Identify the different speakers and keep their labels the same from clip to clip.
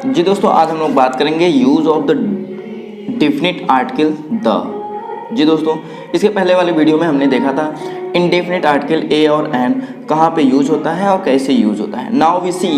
Speaker 1: जी दोस्तों, आज हम लोग बात करेंगे use of the definite article the. जी दोस्तों, इसके पहले वाले वीडियो में हमने देखा था इनडेफिनेट आर्टिकल ए और एन कहाँ पे यूज़ होता है और कैसे यूज़ होता है। Now we see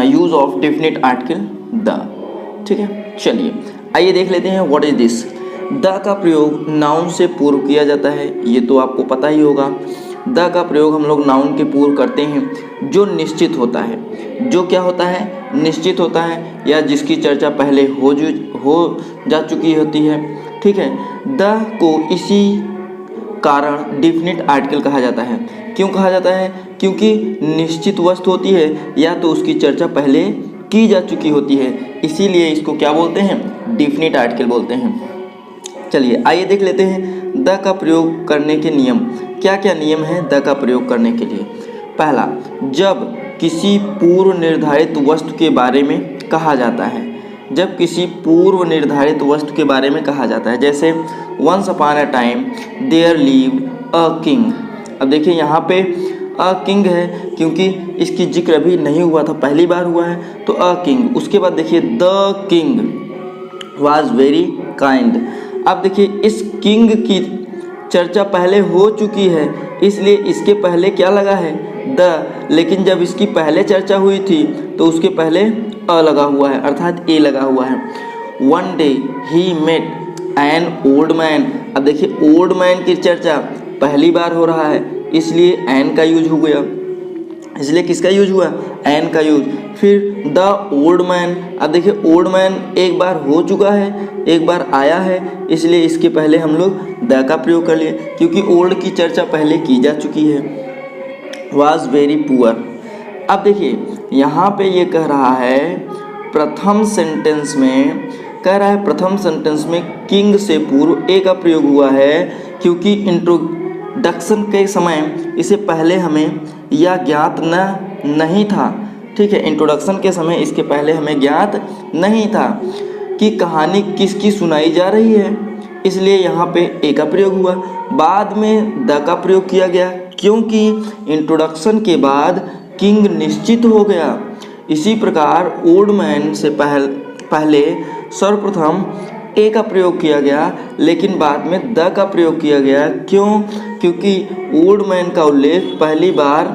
Speaker 1: use of definite article the. ठीक है, चलिए आइए देख लेते हैं व्हाट इज दिस। द का प्रयोग नाउन से पूर्व किया जाता है, ये तो आपको पता ही होगा। द का प्रयोग हम लोग नाउन के पूर्व करते हैं जो निश्चित होता है। जो क्या होता है? निश्चित होता है, या जिसकी चर्चा पहले हो जा चुकी होती है। ठीक है, द को इसी कारण डेफिनेट आर्टिकल कहा जाता है। क्यों कहा जाता है? क्योंकि निश्चित वस्तु होती है या तो उसकी चर्चा पहले की जा चुकी होती है, इसीलिए इसको क्या बोलते हैं? डेफिनेट आर्टिकल बोलते हैं। चलिए आइए देख लेते हैं द का प्रयोग करने के नियम। क्या क्या नियम है द का प्रयोग करने के लिए? पहला, जब किसी पूर्व निर्धारित वस्तु के बारे में कहा जाता है। जब किसी पूर्व निर्धारित वस्तु के बारे में कहा जाता है, जैसे once upon a time there lived a king. अब देखिए यहाँ पे अ किंग है क्योंकि इसकी जिक्र अभी नहीं हुआ था, पहली बार हुआ है, तो अ किंग। उसके बाद देखिए the king was very kind. अब देखिए इस किंग की चर्चा पहले हो चुकी है, इसलिए इसके पहले क्या लगा है? द। लेकिन जब इसकी पहले चर्चा हुई थी तो उसके पहले अ लगा हुआ है, अर्थात ए लगा हुआ है। One day he met an old man. अब देखिए ओल्ड मैन की चर्चा पहली बार हो रहा है, इसलिए एन का यूज हो गया। इसलिए किसका यूज हुआ? एन का यूज। फिर द ओल्ड मैन। अब देखिए ओल्ड मैन एक बार हो चुका है, एक बार आया है, इसलिए इसके पहले हम लोग द का प्रयोग कर लिए क्योंकि ओल्ड की चर्चा पहले की जा चुकी है। Was very poor. अब देखिए यहाँ पे ये कह रहा है प्रथम सेंटेंस में, प्रथम सेंटेंस में किंग से पूर्व ए का प्रयोग हुआ है क्योंकि इंट्रोडक्शन के समय इसे पहले हमें यह ज्ञात नहीं था। ठीक है, इंट्रोडक्शन के समय इसके पहले हमें ज्ञात नहीं था कि कहानी किसकी सुनाई जा रही है, इसलिए यहाँ पे ए का प्रयोग हुआ। बाद में द का प्रयोग किया गया क्योंकि इंट्रोडक्शन के बाद किंग निश्चित हो गया। इसी प्रकार ओल्ड मैन से पहले सर्वप्रथम ए का प्रयोग किया गया, लेकिन बाद में द का प्रयोग किया गया। क्यों? क्योंकि ओल्ड मैन का उल्लेख पहली बार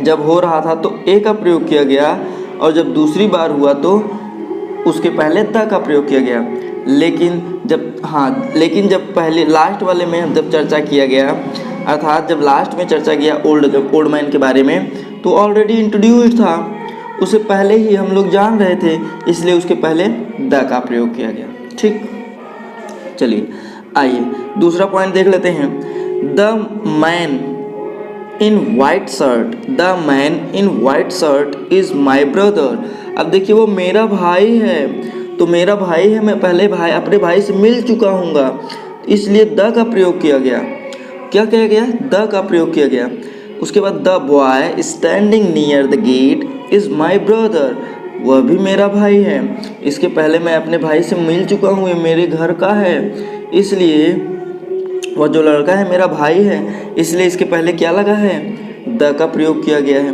Speaker 1: जब हो रहा था तो ए का प्रयोग किया गया, और जब दूसरी बार हुआ तो उसके पहले द का प्रयोग किया गया। लेकिन जब पहले लास्ट वाले में जब चर्चा किया गया, अर्थात जब लास्ट में चर्चा किया ओल्ड मैन के बारे में, तो ऑलरेडी इंट्रोड्यूस्ड था, उसे पहले ही हम लोग जान रहे थे, इसलिए उसके पहले द का प्रयोग किया गया। ठीक, चलिए आइए दूसरा पॉइंट देख लेते हैं। The man in white shirt, the man in white shirt is my brother. अब देखिए वो मेरा भाई है, तो मेरा भाई है, मैं पहले अपने भाई से मिल चुका हूँगा, इसलिए द का प्रयोग किया गया। क्या किया गया? द का प्रयोग किया गया। उसके बाद the boy standing near the gate is my brother, वह भी मेरा भाई है, इसके पहले मैं अपने भाई से मिल चुका हूँ, ये मेरे घर का है, इसलिए वह जो लड़का है मेरा भाई है, इसलिए इसके पहले क्या लगा है? द का प्रयोग किया गया है।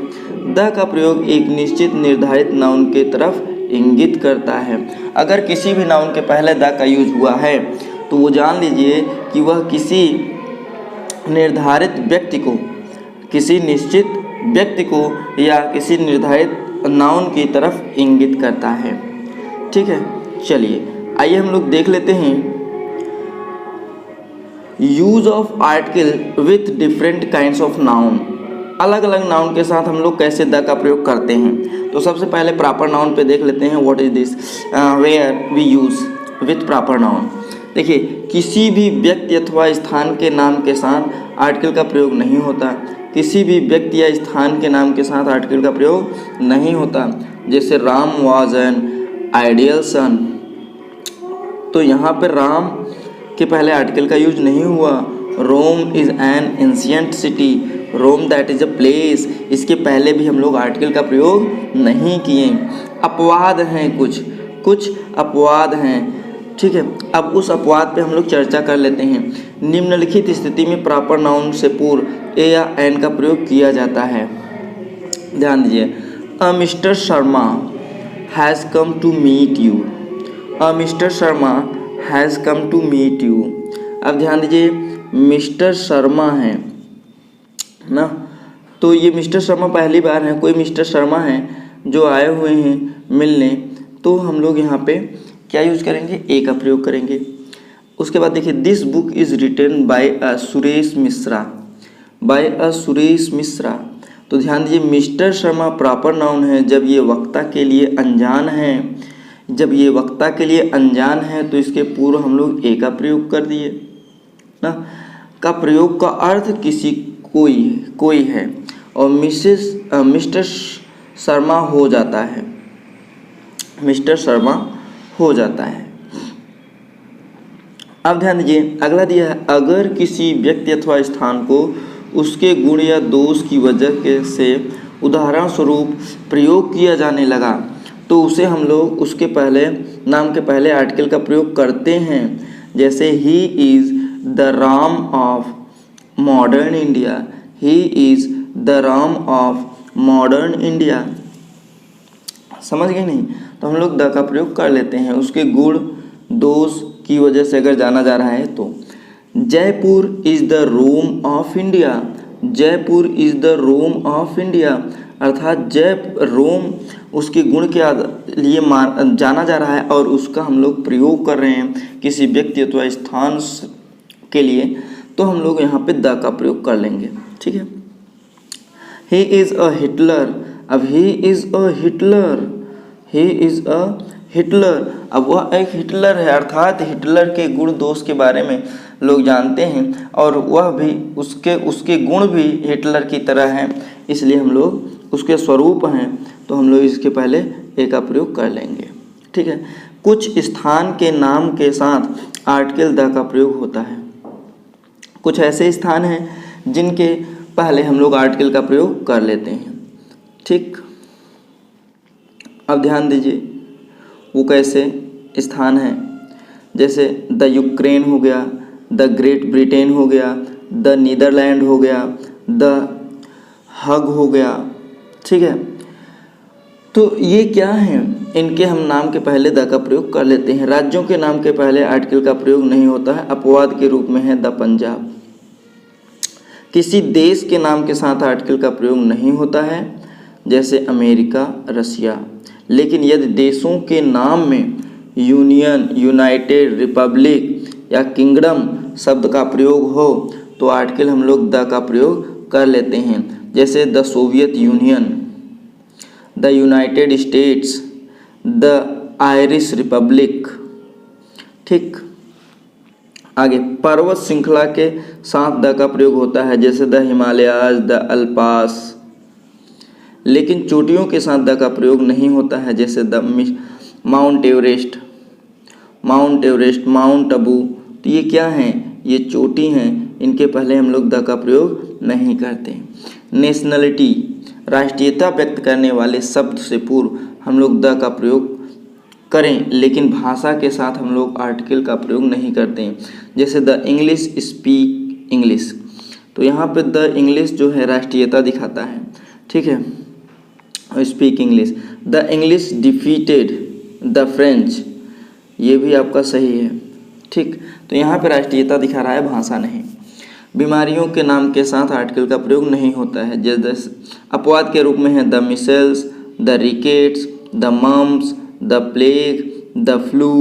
Speaker 1: द का प्रयोग एक निश्चित निर्धारित नाउन के तरफ इंगित करता है। अगर किसी भी नाउन के पहले द का यूज हुआ है तो वो जान लीजिए कि वह किसी निर्धारित व्यक्ति को, किसी निश्चित व्यक्ति को या किसी निर्धारित नाउन की तरफ इंगित करता है। ठीक है, चलिए आइए हम लोग देख लेते हैं use of article with different kinds of noun. अलग अलग नाउन के साथ हम लोग कैसे द का प्रयोग करते हैं। तो सबसे पहले प्रॉपर नाउन पे देख लेते हैं what is this, where we use with proper noun. देखिए किसी भी व्यक्ति अथवा स्थान के नाम के साथ आर्टिकल का प्रयोग नहीं होता। किसी भी व्यक्ति या स्थान के नाम के साथ आर्टिकल का प्रयोग नहीं होता। जैसे राम वाज एन आइडियल सन, तो यहाँ पर राम के पहले आर्टिकल का यूज नहीं हुआ। Rome is an ancient city, Rome that is a place, इसके पहले भी हम लोग आर्टिकल का प्रयोग नहीं किए। अपवाद हैं, कुछ अपवाद हैं। ठीक है, अब उस अपवाद पे हम लोग चर्चा कर लेते हैं। निम्नलिखित स्थिति में प्रॉपर नाउन से पूर्व ए या एन का प्रयोग किया जाता है। ध्यान दीजिए, mister Sharma has come to meet you. Mister Sharma has come to meet you. अब ध्यान दीजिए, मिस्टर शर्मा है ना, तो ये मिस्टर शर्मा पहली बार है, कोई मिस्टर शर्मा है जो आए हुए हैं मिलने, तो हम लोग यहाँ पे क्या यूज करेंगे, ए का प्रयोग करेंगे। उसके बाद देखिए, this book is written by a Suresh Mishra, by a Suresh Mishra. तो ध्यान दीजिए, मिस्टर शर्मा प्रॉपर नाउन है जब ये वक्ता के लिए अनजान है, जब ये वक्ता के लिए अनजान है तो इसके पूर्व हम लोग ए का प्रयोग कर दिए ना। का प्रयोग का अर्थ किसी कोई है, और मिस्टर शर्मा हो जाता है, मिस्टर शर्मा हो जाता है। अब ध्यान दीजिए, अगला दिया है, अगर किसी व्यक्ति अथवा स्थान को उसके गुण या दोष की वजह से उदाहरण स्वरूप प्रयोग किया जाने लगा तो उसे हम लोग उसके पहले नाम के पहले आर्टिकल का प्रयोग करते हैं। जैसे he is the Ram of modern India, he is the Ram of modern India. समझ गए नहीं? तो हम लोग द का प्रयोग कर लेते हैं उसके गुण दोष की वजह से अगर जाना जा रहा है तो। Jaipur is the Rome of India, Jaipur is the Rome of India, अर्थात रोम उसके गुण के लिए जाना जा रहा है और उसका हम लोग प्रयोग कर रहे हैं किसी व्यक्ति अथवा स्थान के लिए, तो हम लोग यहाँ पे द का प्रयोग कर लेंगे। ठीक है। ही इज़ अ हिटलर, अब he is a Hitler, he is a Hitler, अब वह एक हिटलर है, अर्थात हिटलर के गुण दोष के बारे में लोग जानते हैं और वह भी उसके गुण भी हिटलर की तरह हैं, इसलिए हम लोग उसके स्वरूप हैं तो हम लोग इसके पहले ए का प्रयोग कर लेंगे। ठीक है। कुछ स्थान के नाम के साथ आर्टिकल द का प्रयोग होता है। कुछ ऐसे स्थान हैं जिनके पहले हम लोग आर्टिकल का प्रयोग कर लेते हैं। ठीक, अब ध्यान दीजिए वो कैसे स्थान हैं, जैसे द यूक्रेन हो गया, द ग्रेट ब्रिटेन हो गया, द नीदरलैंड हो गया, द हग हो गया। ठीक है। तो ये क्या हैं, इनके हम नाम के पहले द का प्रयोग कर लेते हैं। राज्यों के नाम के पहले आर्टिकल का प्रयोग नहीं होता है, अपवाद के रूप में है द पंजाब। किसी देश के नाम के साथ आर्टिकल का प्रयोग नहीं होता है, जैसे अमेरिका, रसिया। लेकिन यदि देशों के नाम में यूनियन, यूनाइटेड, रिपब्लिक या किंगडम शब्द का प्रयोग हो तो आर्टिकल हम लोग द का प्रयोग कर लेते हैं, जैसे the Soviet union, the United states, the Irish Republic. ठीक, आगे पर्वत श्रृंखला के साथ द का प्रयोग होता है, जैसे द हिमालयाज, द अल्पास। लेकिन चोटियों के साथ द का प्रयोग नहीं होता है, जैसे the mount Everest, mount Everest, mount Abu. तो ये क्या हैं, ये चोटी हैं, इनके पहले हम लोग द का प्रयोग नहीं करते। नेशनलिटी, राष्ट्रीयता व्यक्त करने वाले शब्द से पूर्व हम लोग द का प्रयोग करें, लेकिन भाषा के साथ हम लोग आर्टिकल का प्रयोग नहीं करते हैं, जैसे द इंग्लिश स्पीक इंग्लिश। तो यहाँ पे द इंग्लिश जो है राष्ट्रीयता दिखाता है। ठीक है, speak English. The English defeated the French, ये भी आपका सही है। ठीक, तो यहाँ पे राष्ट्रीयता दिखा रहा है, भाषा नहीं। बीमारियों के नाम के साथ आर्टिकल का प्रयोग नहीं होता है, जैसे अपवाद के रूप में है the measles, the rickets, the mumps, the plague, the flu.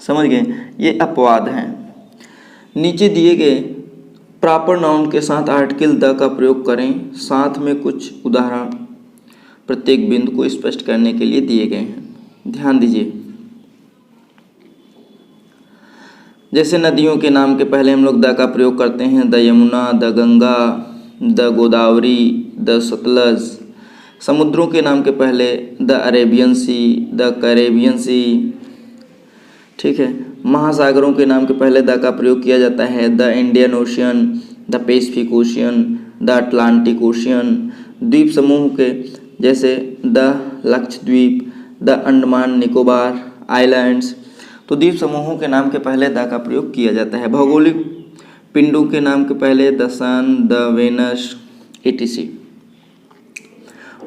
Speaker 1: समझ गए, ये अपवाद हैं। नीचे दिए गए प्रॉपर नाउन के साथ आर्टिकल द का प्रयोग करें, साथ में कुछ उदाहरण प्रत्येक बिंदु को स्पष्ट करने के लिए दिए गए हैं। ध्यान दीजिए, जैसे नदियों के नाम के पहले हम लोग द का प्रयोग करते हैं, the Yamuna, the Ganga, the Godavari, the Sutlej. समुद्रों के नाम के पहले the Arabian sea, the Caribbean sea. ठीक है। महासागरों के नाम के पहले द का प्रयोग किया जाता है, the Indian ocean, the Pacific ocean, the Atlantic ocean. द्वीप समूह के जैसे the Lakshadweep, the Andaman Nicobar islands. तो द्वीप समूहों के नाम के पहले द का प्रयोग किया जाता है। भौगोलिक पिंडों के नाम के पहले the sun, the Venus, etc।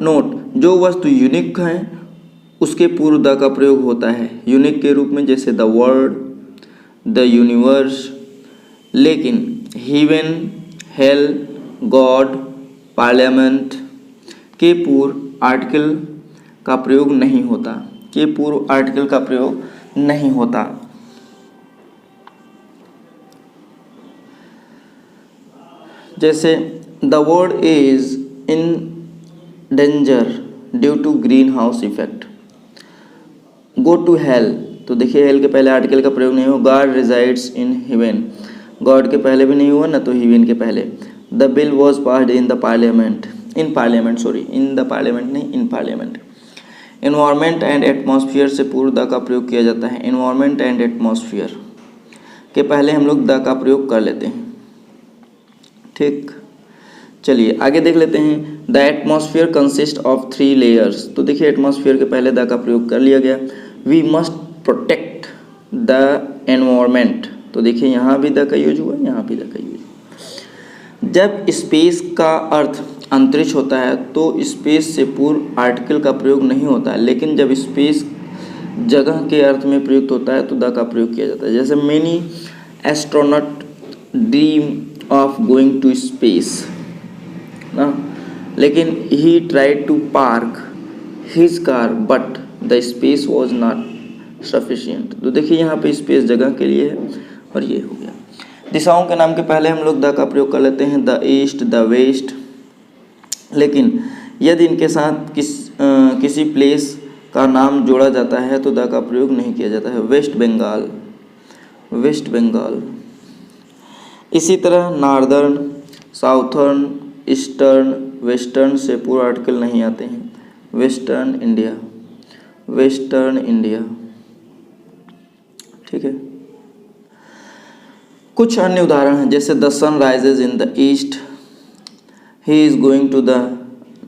Speaker 1: Note, जो वस्तु यूनिक हैं उसके पूर्व द का प्रयोग होता है यूनिक के रूप में, जैसे द वर्ल्ड, द यूनिवर्स। लेकिन हेवन, हेल, गॉड, पार्लियामेंट के पूर्व आर्टिकल का प्रयोग नहीं होता, के पूर्व आर्टिकल का प्रयोग नहीं होता। जैसे the world is in danger due to greenhouse effect. Go to hell, तो देखिए हेल के पहले आर्टिकल का प्रयोग नहीं हुआ। God resides in heaven, God के पहले भी नहीं हुआ ना तो हेवन के पहले। The bill was passed in the parliament, in parliament, sorry in the parliament नहीं, in parliament. Environment and atmosphere से पूर्व द का प्रयोग किया जाता है। एनवायरमेंट एंड एटमॉस्फेयर के पहले हम लोग द का प्रयोग कर लेते हैं। ठीक, चलिए आगे देख लेते हैं। The atmosphere consist of 3 layers, तो देखिए एटमॉस्फेयर के पहले द का प्रयोग कर लिया गया। We must protect the environment, तो देखिए यहाँ भी द का यूज हुआ, यहाँ भी द का यूज हुआ। जब स्पेस का अर्थ अंतरिक्ष होता है तो स्पेस से पूर्व आर्टिकल का प्रयोग नहीं होता है, लेकिन जब स्पेस जगह के अर्थ में प्रयुक्त होता है तो द का प्रयोग किया जाता है। जैसे many astronaut dream of going to space ना, लेकिन he tried to park his car but the space was not sufficient. तो देखिए यहाँ पे स्पेस जगह के लिए है और ये हो गया। दिशाओं के नाम के पहले हम लोग द का प्रयोग कर लेते हैं, द ईस्ट, द वेस्ट। लेकिन यदि इनके साथ किसी प्लेस का नाम जोड़ा जाता है तो द का प्रयोग नहीं किया जाता है। West Bengal, West Bengal. इसी तरह नॉर्दर्न, साउथर्न, ईस्टर्न, वेस्टर्न से पूर्व आर्टिकल नहीं आते हैं। Western India, western India. ठीक है, कुछ अन्य उदाहरण हैं जैसे the sun rises in the east, he is going to the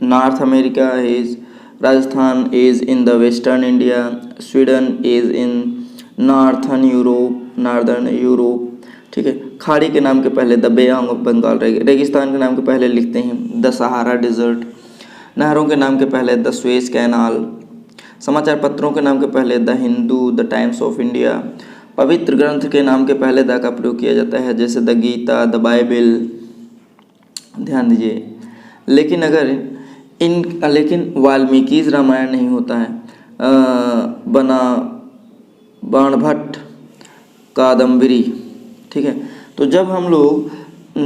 Speaker 1: North America, he is Rajasthan is in the western India, Sweden is in northern Europe. ठीक है, खाड़ी के नाम के पहले द बे ऑफ बंगाल, रेगिस्तान के नाम के पहले लिखते हैं द सहारा डिजर्ट, नहरों के नाम के पहले द सुएज कैनाल, समाचार पत्रों के नाम के पहले the Hindu, the times of India, पवित्र ग्रंथ के नाम के पहले द का प्रयोग किया जाता है जैसे द गीता, द बाइबल। ध्यान दीजिए, लेकिन वाल्मीकि रामायण नहीं होता है, बाणभट्ट कादम्बरी। ठीक है, तो जब हम लोग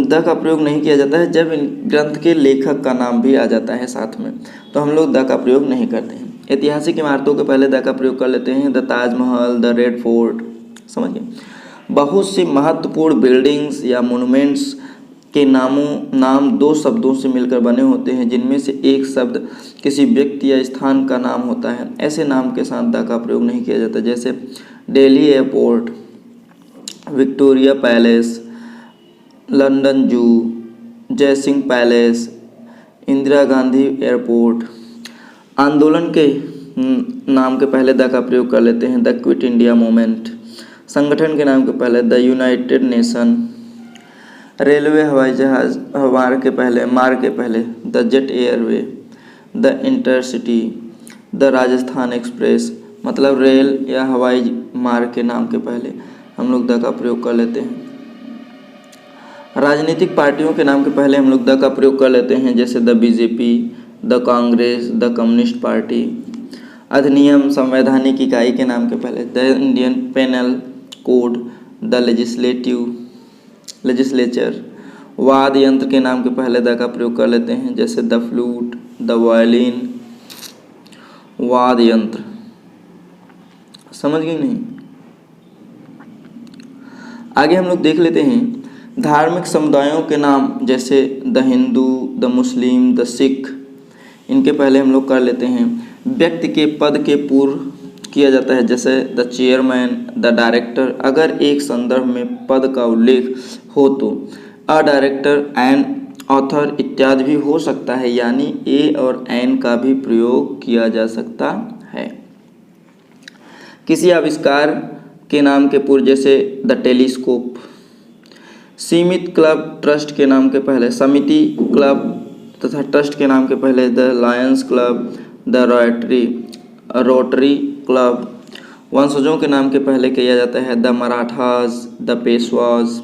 Speaker 1: द का प्रयोग नहीं किया जाता है, जब इन ग्रंथ के लेखक का नाम भी आ जाता है साथ में, तो हम लोग द का प्रयोग नहीं करते हैं। ऐतिहासिक इमारतों के पहले द का प्रयोग कर लेते हैं, the Taj Mahal, the red fort. समझ गए, बहुत सी महत्वपूर्ण बिल्डिंग्स या मोनूमेंट्स के नाम 2 शब्दों से मिलकर बने होते हैं, जिनमें से एक शब्द किसी व्यक्ति या स्थान का नाम होता है। ऐसे नाम के साथ द का प्रयोग नहीं किया जाता, जैसे Delhi airport, Victoria palace, London जू, जयसिंह पैलेस, इंदिरा गांधी एयरपोर्ट। आंदोलन के नाम के पहले द का प्रयोग कर लेते हैं, द क्विट इंडिया मूवमेंट। संगठन के नाम के पहले द यूनाइटेड नेशन। रेलवे, हवाई जहाज, मार्ग के पहले the jet airway, the intercity, the Rajasthan express. मतलब रेल या हवाई मार्ग के नाम के पहले हम लोग द का प्रयोग कर लेते हैं। राजनीतिक पार्टियों के नाम के पहले हम लोग द का प्रयोग कर लेते हैं, जैसे the BJP, the Congress, the Communist Party. अधिनियम, संवैधानिक इकाई के नाम के पहले the Indian Penal Code, the legislature. वाद्य यंत्र के नाम के पहले द का प्रयोग कर लेते हैं, जैसे द फ्लूट, द वायलिन। वाद्य यंत्र, समझ गए नहीं? आगे हम लोग देख लेते हैं धार्मिक समुदायों के नाम, जैसे the Hindu, the Muslim, the Sikh. इनके पहले हम लोग कर लेते हैं। व्यक्ति के पद के पूर्व किया जाता है, जैसे द चेयरमैन, द डायरेक्टर। अगर एक संदर्भ में पद का उल्लेख हो तो अ डायरेक्टर, एन ऑथर इत्यादि भी हो सकता है, यानी ए और एन का भी प्रयोग किया जा सकता है। किसी आविष्कार के नाम के पूर्व, जैसे द टेलीस्कोप। सीमित क्लब, ट्रस्ट के नाम के पहले समिति, क्लब तथा ट्रस्ट के नाम के पहले the lions club, the rotary. Rotary club. वंशजों के नाम के पहले किया जाता है द मराठास, द पेशवास।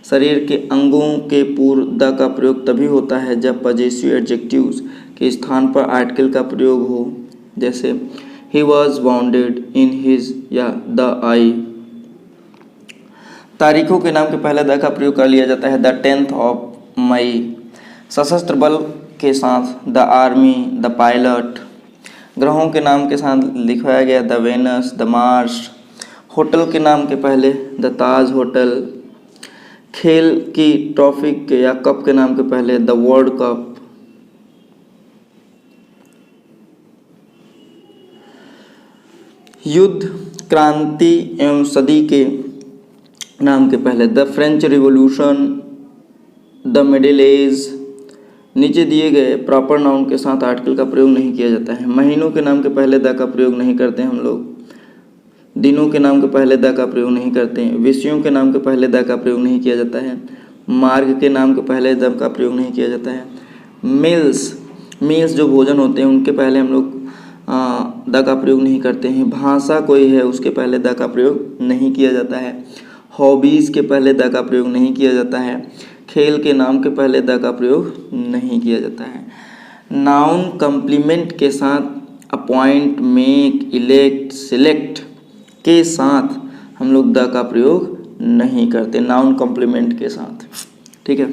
Speaker 1: शरीर के अंगों के पूर्व द का प्रयोग तभी होता है जब पजेसिव एडजेक्टिव्स के स्थान पर आर्टिकल का प्रयोग हो, जैसे he was bounded in his या द आई। तारीखों के नाम के पहले द का प्रयोग कर लिया जाता है द 10th ऑफ मई। सशस्त्र बल के साथ द आर्मी, द पायलट। ग्रहों के नाम के साथ लिखवाया गया the Venus, the Mars. Hotel के नाम के पहले द ताज होटल। खेल की ट्रॉफी के या कप के नाम के पहले द वर्ल्ड कप। युद्ध, क्रांति एवं सदी के नाम के पहले the French revolution, the middle age. नीचे दिए गए प्रॉपर नाउन के साथ आर्टिकल का प्रयोग नहीं किया जाता है। महीनों के नाम के पहले द का प्रयोग नहीं करते हम लोग। दिनों के नाम के पहले द का प्रयोग नहीं करते हैं। विषयों के नाम के पहले द का प्रयोग नहीं किया जाता है। मार्ग के नाम के पहले द का प्रयोग नहीं किया जाता है। मील्स जो भोजन होते हैं उनके पहले हम लोग द का प्रयोग नहीं करते हैं। भाषा कोई है उसके पहले द का प्रयोग नहीं किया जाता है। हॉबीज़ के पहले द का प्रयोग नहीं किया जाता है। खेल के नाम के पहले द का प्रयोग नहीं किया जाता है। नाउन कम्प्लीमेंट के साथ अपॉइंट, मेक, इलेक्ट, सिलेक्ट के साथ हम लोग द का प्रयोग नहीं करते, नाउन कम्प्लीमेंट के साथ। ठीक है,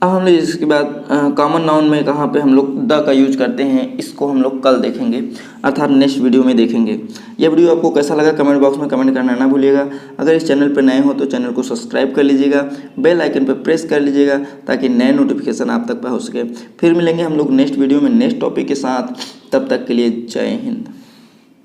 Speaker 1: अब हम लोग इसके बाद कॉमन नाउन में कहाँ पे हम लोग द का यूज करते हैं इसको हम लोग कल देखेंगे, अर्थात नेक्स्ट वीडियो में देखेंगे। यह वीडियो आपको कैसा लगा कमेंट बॉक्स में कमेंट करना ना भूलिएगा। अगर इस चैनल पर नए हो तो चैनल को सब्सक्राइब कर लीजिएगा, बेल आइकन पर प्रेस कर लीजिएगा ताकि नए नोटिफिकेशन आप तक पहुँच सके। फिर मिलेंगे हम लोग नेक्स्ट वीडियो में नेक्स्ट टॉपिक के साथ, तब तक के लिए जय हिंद।